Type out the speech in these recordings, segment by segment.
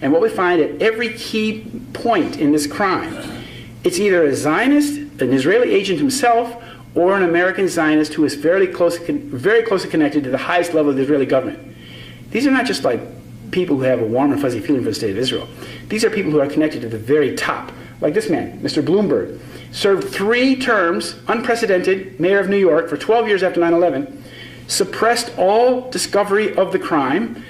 And what we find at every key point in this crime, it's either a Zionist, an Israeli agent himself, or an American Zionist who is very closely connected to the highest level of the Israeli government. These are not just like people who have a warm and fuzzy feeling for the state of Israel. These are people who are connected to the very top. Like this man, Mr. Bloomberg, served 3 terms, unprecedented, mayor of New York for 12 years after 9/11, suppressed all discovery of the crime,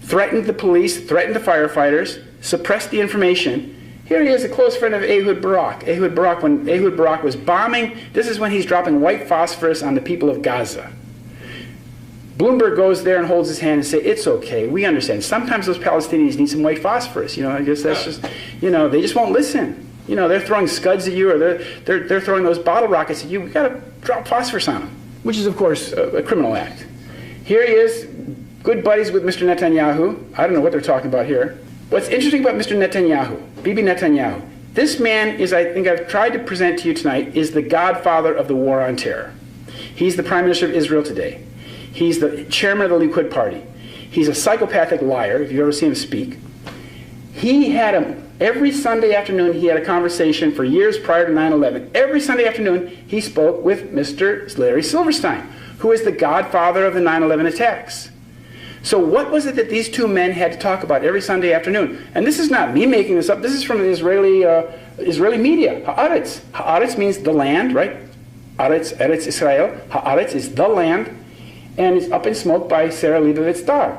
threatened the police, threatened the firefighters, suppressed the information. Here he is, a close friend of Ehud Barak. Ehud Barak, when Ehud Barak was bombing, this is when he's dropping white phosphorus on the people of Gaza. Bloomberg goes there and holds his hand and says, it's okay, we understand. Sometimes those Palestinians need some white phosphorus. You know, I guess that's just, you know, they just won't listen. You know, they're throwing scuds at you, or they're throwing those bottle rockets at you. We've got to drop phosphorus on them, which is, of course, a criminal act. Here he is, good buddies with Mr. Netanyahu. I don't know what they're talking about here. What's interesting about Mr. Netanyahu, Bibi Netanyahu, this man is, I think I've tried to present to you tonight, is the godfather of the war on terror. He's the Prime Minister of Israel today. He's the chairman of the Likud party. He's a psychopathic liar, if you've ever seen him speak. He had every Sunday afternoon, he had a conversation for years prior to 9/11. Every Sunday afternoon, he spoke with Mr. Larry Silverstein, who is the godfather of the 9/11 attacks. So what was it that these two men had to talk about every Sunday afternoon? And this is not me making this up. This is from the Israeli media. Haaretz. Haaretz means the land, right? Haaretz, Eretz Israel. Haaretz is the land. And it's up in smoke by Sarah Leibovitz Dar,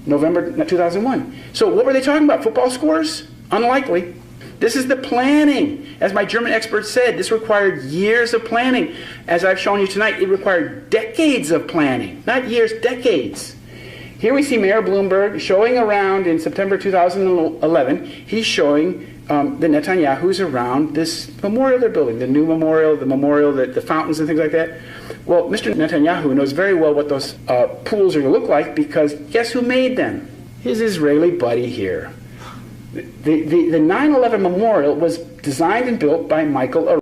November 2001. So what were they talking about? Football scores? Unlikely. This is the planning. As my German expert said, this required years of planning. As I've shown you tonight, it required decades of planning. Not years, decades. Here we see Mayor Bloomberg showing around in September 2011. He's showing the Netanyahus around this memorial they're building, the new memorial, the fountains and things like that. Well, Mr. Netanyahu knows very well what those pools are going to look like, because guess who made them? His Israeli buddy here. The 9/11 memorial was designed and built by Michael